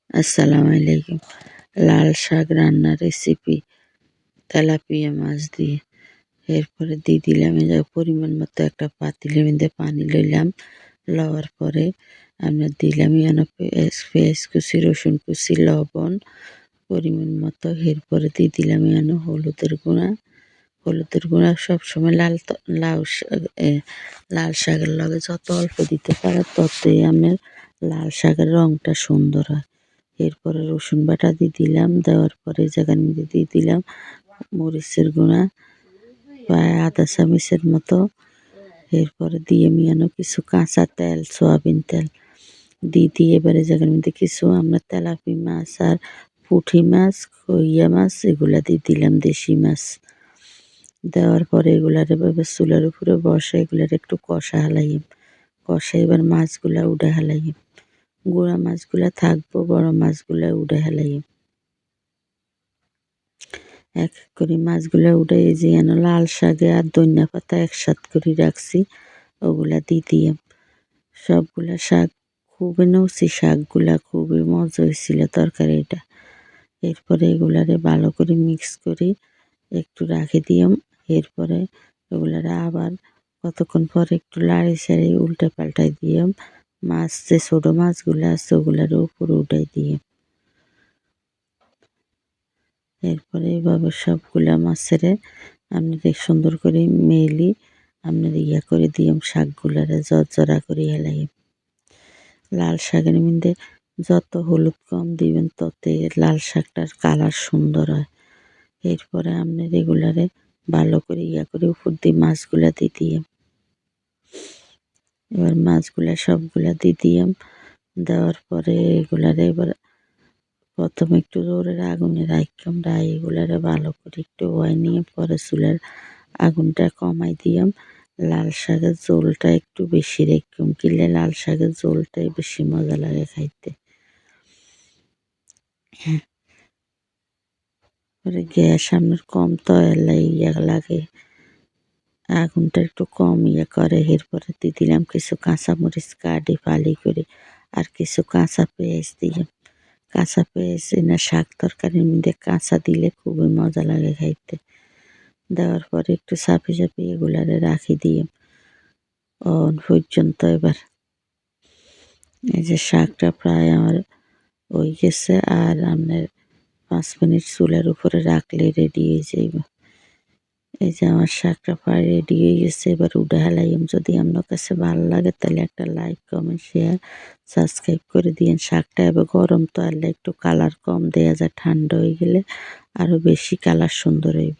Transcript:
আসসালামু আলাইকুম। লাল শাক রান্নার রেসিপি তেলাপিয়া মাছ দিয়ে। এরপরে দিয়ে দিলাম এই যে পরিমাণ মতো একটা পাতিলের মধ্যে পানি লইলাম। লওয়ার পরে আমরা দিলাম ইয়ানো পেঁয়াজ কুচি, রসুন কুচি, লবণ পরিমাণ মতো। এরপরে দিয়ে দিলাম ইয়ানো হলুদের গুঁড়া। হলুদের গুঁড়া সবসময় লাল শাকের লগে যত অল্প দিতে পারে ততই আমার লাল শাকের রঙটা সুন্দর হয়। এরপরে রসুন বাটা দিয়ে দিলাম। দেওয়ার পরে এই জায়গার মধ্যে দিয়ে দিলাম মরিচের গুঁড়া প্রায় আধা চামচের মতো। এরপরে দিয়ে মিয়ানো কিছু কাঁচা তেল, সয়াবিন তেল দিয়ে এবারে জায়গার মধ্যে কিছু আমরা তেলাপি মাছ আর পুঁটি মাছ, কইয়া মাছ এগুলা দিয়ে দিলাম, দেশি মাছ। দেওয়ার পরে এগুলার এভাবে চুলার উপরে বসে এগুলার একটু কষা হালাইম। কষা এবার মাছগুলা উঠে হালাইম। গুঁড়া মাছগুলা থাকবো, বড় মাছগুলা উঠে হালাইম। এক এক করে মাছগুলা উঠে এই যে লাল শাকে আর ধনিয়া পাতা একসাথ করে রাখছি ওগুলা দিয়ে দিলাম। সবগুলা শাক খুবই নরসি, শাকগুলা খুবই মজা হয়েছিল তরকারিটা। এরপরে এগুলারে ভালো করে মিক্স করে একটু রাখে দিলাম। এরপরে এগুলারে আবার কতক্ষণ পরে একটু লাড়ি ছাড়ি উল্টে পাল্টাই দিলাম। মাছ যে ছোটো মাছগুলো আছে ওগুলার উপরে উঠাই দিয়ে এরপরে এইভাবে সবগুলা মাছের আপনাদের সুন্দর করে মেলি আপনার করে দিলাম। শাকগুলারে জর্জরা করে হেলাই। লাল শাকের মধ্যে যত হলুদ কম দিবেন তত লাল শাকটার কালার সুন্দর হয়। এরপরে আপনার এগুলারে ভালো করে করে উপর দিয়ে মাছগুলা দিয়ে দিলাম। এবার মাছগুলা সবগুলা দিয়ে দিলাম। দেওয়ার পরে এগুলারে এবার প্রথমে একটু জোরের আগুনে রাখলাম। এগুলারে ভালো করে একটু ওয়াই নিয়ে পরে চুলার আগুনটা কমাই দিলাম। লাল শাকের ঝোলটা একটু বেশি রাখলাম, কিনলে লাল শাকের ঝোলটাই বেশি মজা লাগে খাইতে। পরে গ্যাস আপনার কম তো লাগে, আগুনটা একটু কম করে। এরপরে দিয়ে দিলাম কিছু কাঁচামরিচ কাটি ফালি করে আর কিছু কাঁচা পেঁয়াজ দিলাম। কাঁচা পেঁয়াজ না শাক তরকারির মধ্যে কাঁচা দিলে খুবই মজা লাগে খাইতে। দেওয়ার পরে একটু চাপি চাপি এগুলারে রাখি দিয়ে পর্যন্ত। এবার এই যে শাকটা প্রায় আমার হয়ে গেছে আর আপনার 5 মিনিট চুলার উপরে রাখলে রেডি হয়ে যাইব। এই যে আমার শাকটা প্রায় রেডি হয়ে গেছে। এবার উঠে হালাইম। যদি আপনার কাছে ভালো লাগে তাহলে একটা লাইক, কমেন্ট, শেয়ার, সাবস্ক্রাইব করে দিন। শাকটা এবার গরম তো আনলে একটু কালার কম দেওয়া যায়, ঠান্ডা হয়ে গেলে আরও বেশি কালার সুন্দর হইব।